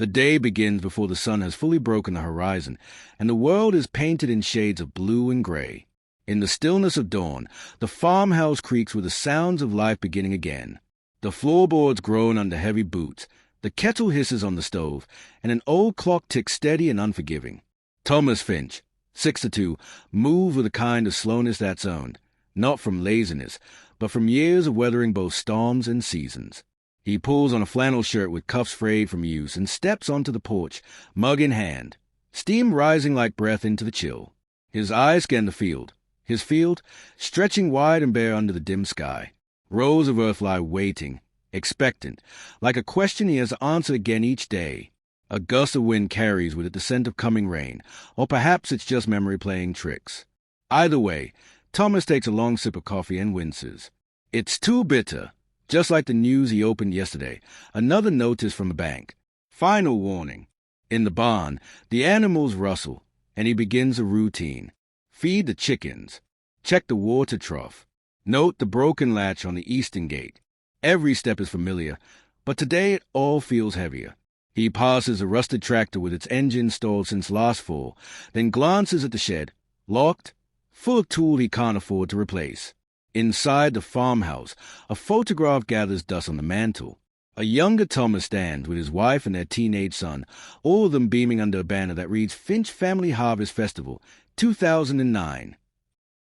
The day begins before the sun has fully broken the horizon, and the world is painted in shades of blue and gray. In the stillness of dawn, the farmhouse creaks with the sounds of life beginning again. The floorboards groan under heavy boots, the kettle hisses on the stove, and an old clock ticks steady and unforgiving. Thomas Finch, 6'2", moves with a kind of slowness that's owned, not from laziness, but from years of weathering both storms and seasons. He pulls on a flannel shirt with cuffs frayed from use and steps onto the porch, mug in hand, steam rising like breath into the chill. His eyes scan the field, his field stretching wide and bare under the dim sky. Rows of earth lie waiting, expectant, like a question he has to answer again each day. A gust of wind carries with it the scent of coming rain, or perhaps it's just memory playing tricks. Either way, Thomas takes a long sip of coffee and winces. It's too bitter. Just like the news he opened yesterday, another notice from a bank. Final warning. In the barn, the animals rustle, and he begins a routine. Feed the chickens. Check the water trough. Note the broken latch on the eastern gate. Every step is familiar, but today it all feels heavier. He passes a rusted tractor with its engine stalled since last fall, then glances at the shed, locked, full of tools he can't afford to replace. Inside the farmhouse, a photograph gathers dust on the mantel. A younger Thomas stands with his wife and their teenage son, all of them beaming under a banner that reads Finch Family Harvest Festival, 2009.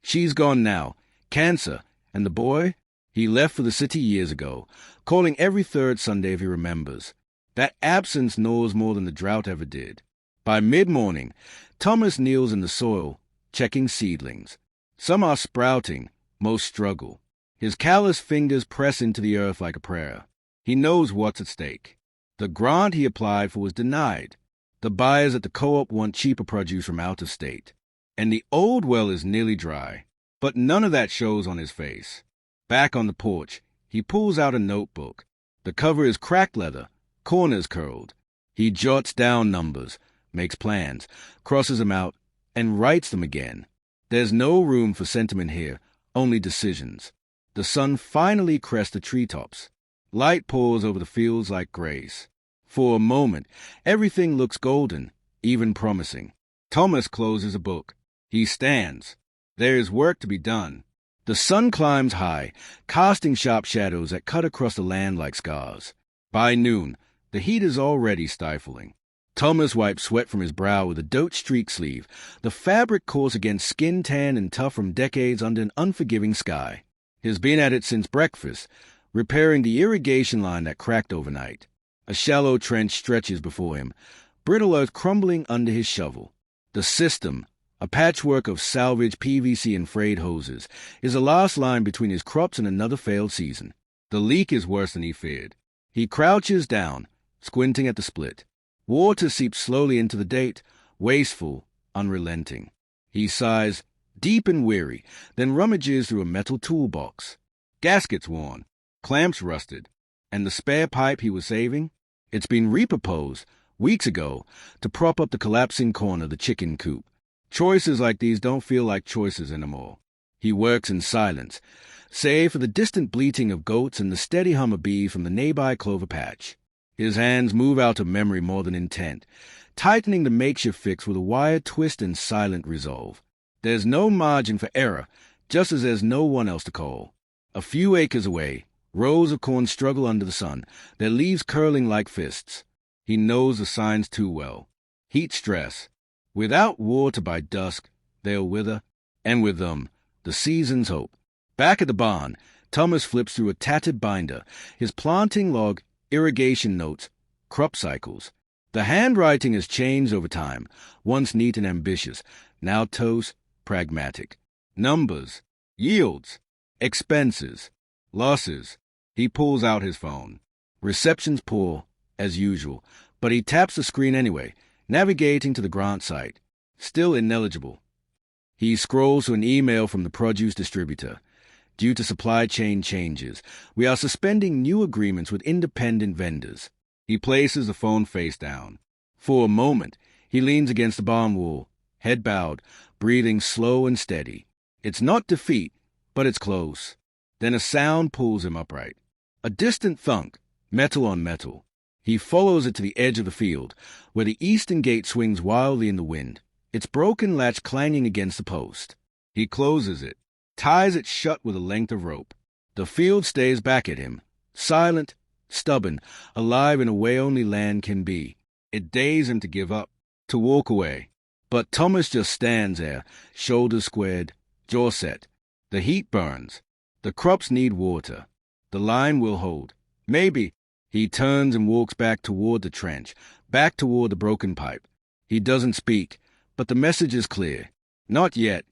She's gone now. Cancer. And the boy? He left for the city years ago, calling every third Sunday if he remembers. That absence gnaws more than the drought ever did. By mid-morning, Thomas kneels in the soil, checking seedlings. Some are sprouting, most struggle. His calloused fingers press into the earth like a prayer. He knows what's at stake. The grant he applied for was denied. The buyers at the co-op want cheaper produce from out of state. And the old well is nearly dry. But none of that shows on his face. Back on the porch, he pulls out a notebook. The cover is cracked leather, corners curled. He jots down numbers, makes plans, crosses them out, and writes them again. There's no room for sentiment here, only decisions. The sun finally crests the treetops. Light pours over the fields like grace. For a moment, everything looks golden, even promising. Thomas closes a book. He stands. There is work to be done. The sun climbs high, casting sharp shadows that cut across the land like scars. By noon, the heat is already stifling. Thomas wipes sweat from his brow with a dirt-streaked sleeve, the fabric coarse against skin tan and tough from decades under an unforgiving sky. He's been at it since breakfast, repairing the irrigation line that cracked overnight. A shallow trench stretches before him, brittle earth crumbling under his shovel. The system, a patchwork of salvaged PVC and frayed hoses, is the last line between his crops and another failed season. The leak is worse than he feared. He crouches down, squinting at the split. Water seeps slowly into the date, wasteful, unrelenting. He sighs, deep and weary, then rummages through a metal toolbox. Gaskets worn, clamps rusted, and the spare pipe he was saving? It's been reproposed, weeks ago, to prop up the collapsing corner of the chicken coop. Choices like these don't feel like choices anymore. He works in silence, save for the distant bleating of goats and the steady hum of bees from the nearby clover patch. His hands move out of memory more than intent, tightening the makeshift fix with a wired twist and silent resolve. There's no margin for error, just as there's no one else to call. A few acres away, rows of corn struggle under the sun, their leaves curling like fists. He knows the signs too well. Heat stress. Without water by dusk, they'll wither, and with them, the season's hope. Back at the barn, Thomas flips through a tattered binder, his planting log, irrigation notes, crop cycles. The handwriting has changed over time, once neat and ambitious, now terse, pragmatic. Numbers, yields, expenses, losses. He pulls out his phone. Reception's poor, as usual, but he taps the screen anyway, navigating to the grant site. Still ineligible. He scrolls to an email from the produce distributor. Due to supply chain changes, we are suspending new agreements with independent vendors. He places the phone face down. For a moment, he leans against the barn wall, head bowed, breathing slow and steady. It's not defeat, but it's close. Then a sound pulls him upright. A distant thunk, metal on metal. He follows it to the edge of the field, where the eastern gate swings wildly in the wind, its broken latch clanging against the post. He closes it, ties it shut with a length of rope. The field stares back at him, silent, stubborn, alive in a way only land can be. It dazes him to give up, to walk away. But Thomas just stands there, shoulders squared, jaw set. The heat burns. The crops need water. The line will hold. Maybe. He turns and walks back toward the trench, back toward the broken pipe. He doesn't speak, but the message is clear. Not yet.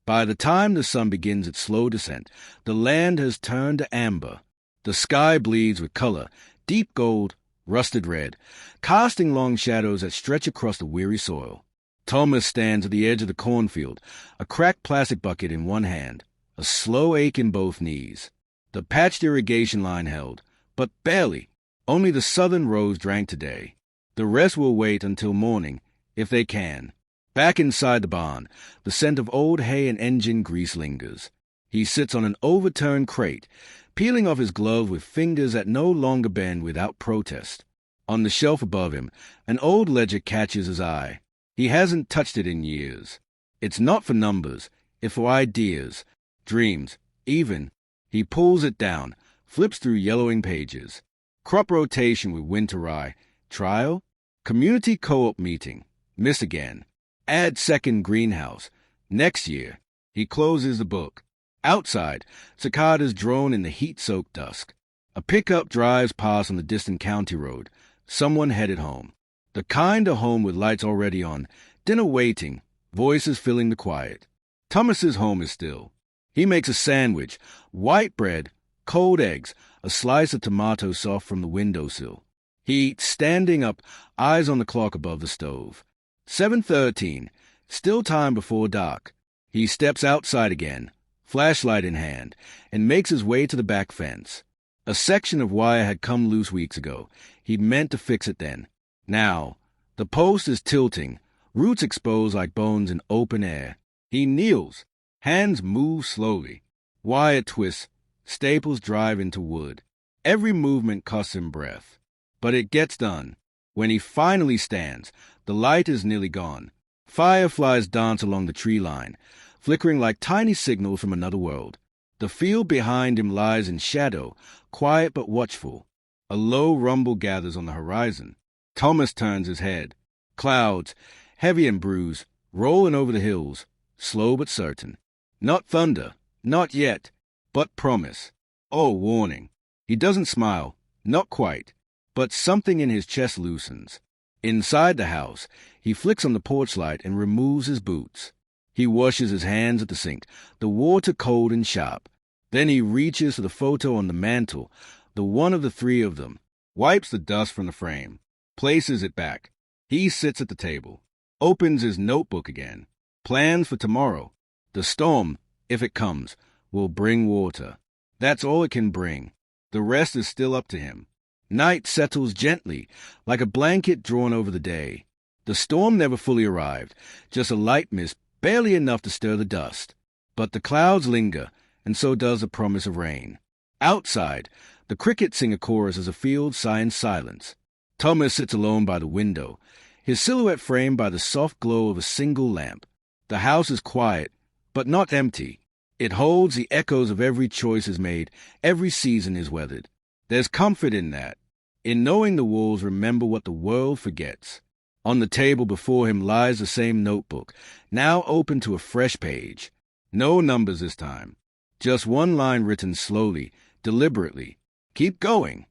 By the time the sun begins its slow descent, the land has turned to amber. The sky bleeds with color, deep gold, rusted red, casting long shadows that stretch across the weary soil. Thomas stands at the edge of the cornfield, a cracked plastic bucket in one hand, a slow ache in both knees. The patched irrigation line held, but barely. Only the southern rows drank today. The rest will wait until morning, if they can. Back inside the barn, the scent of old hay and engine grease lingers. He sits on an overturned crate, peeling off his glove with fingers that no longer bend without protest. On the shelf above him, an old ledger catches his eye. He hasn't touched it in years. It's not for numbers, it's for ideas, dreams, even. He pulls it down, flips through yellowing pages. Crop rotation with winter rye. Trial? Community co-op meeting. Miss again. Add second greenhouse. Next year. He closes the book. Outside, cicadas drone in the heat-soaked dusk. A pickup drives past on the distant county road. Someone headed home. The kind of home with lights already on, dinner waiting, voices filling the quiet. Thomas's home is still. He makes a sandwich, white bread, cold eggs, a slice of tomato soft from the windowsill. He eats standing up, eyes on the clock above the stove. 7:13, still time before dark. He steps outside again, flashlight in hand, and makes his way to the back fence. A section of wire had come loose weeks ago. He meant to fix it then. Now, the post is tilting, roots exposed like bones in open air. He kneels, hands move slowly. Wire twists, staples drive into wood. Every movement costs him breath. But it gets done. When he finally stands, the light is nearly gone. Fireflies dance along the tree line, flickering like tiny signals from another world. The field behind him lies in shadow, quiet but watchful. A low rumble gathers on the horizon. Thomas turns his head. Clouds, heavy and bruised, rolling over the hills, slow but certain. Not thunder, not yet, but promise. Oh, warning. He doesn't smile, not quite, but something in his chest loosens. Inside the house, he flicks on the porch light and removes his boots. He washes his hands at the sink, the water cold and sharp. Then he reaches for the photo on the mantel, the one of the three of them, wipes the dust from the frame, places it back. He sits at the table, opens his notebook again. Plans for tomorrow. The storm, if it comes, will bring water. That's all it can bring. The rest is still up to him. Night settles gently, like a blanket drawn over the day. The storm never fully arrived, just a light mist, barely enough to stir the dust. But the clouds linger, and so does the promise of rain. Outside, the crickets sing a chorus as the field sigh in silence. Thomas sits alone by the window, his silhouette framed by the soft glow of a single lamp. The house is quiet, but not empty. It holds the echoes of every choice is made, every season is weathered. There's comfort in that, in knowing the wolves remember what the world forgets. On the table before him lies the same notebook, now open to a fresh page. No numbers this time. Just one line written slowly, deliberately. Keep going.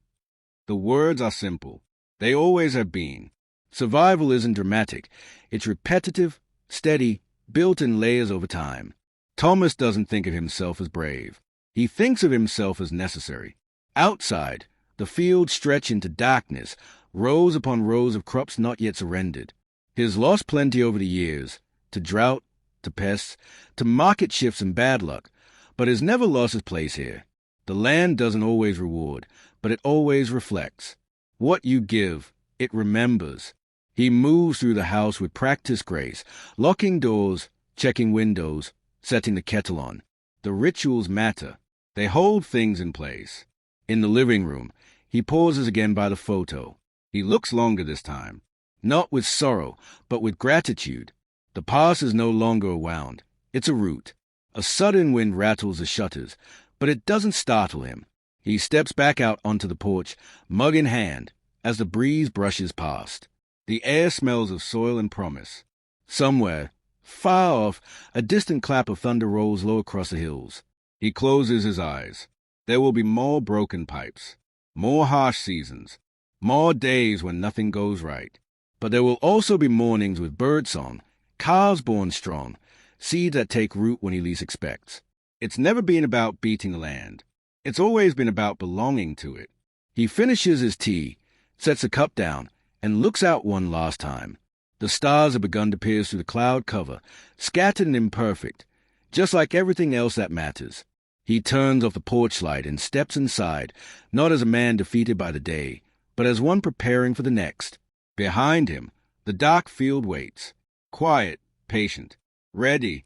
The words are simple. They always have been. Survival isn't dramatic. It's repetitive, steady, built in layers over time. Thomas doesn't think of himself as brave. He thinks of himself as necessary. Outside, the fields stretch into darkness, rows upon rows of crops not yet surrendered. He has lost plenty over the years, to drought, to pests, to market shifts and bad luck, but has never lost his place here. The land doesn't always reward, but it always reflects. What you give, it remembers. He moves through the house with practiced grace, locking doors, checking windows, setting the kettle on. The rituals matter. They hold things in place. In the living room, he pauses again by the photo. He looks longer this time, not with sorrow, but with gratitude. The past is no longer a wound. It's a root. A sudden wind rattles the shutters, but it doesn't startle him. He steps back out onto the porch, mug in hand, as the breeze brushes past. The air smells of soil and promise. Somewhere, far off, a distant clap of thunder rolls low across the hills. He closes his eyes. There will be more broken pipes, more harsh seasons, more days when nothing goes right. But there will also be mornings with birdsong, calves born strong, seeds that take root when he least expects. It's never been about beating the land. It's always been about belonging to it. He finishes his tea, sets the cup down, and looks out one last time. The stars have begun to pierce through the cloud cover, scattered and imperfect, just like everything else that matters. He turns off the porch light and steps inside, not as a man defeated by the day, but as one preparing for the next. Behind him, the dark field waits, quiet, patient, ready,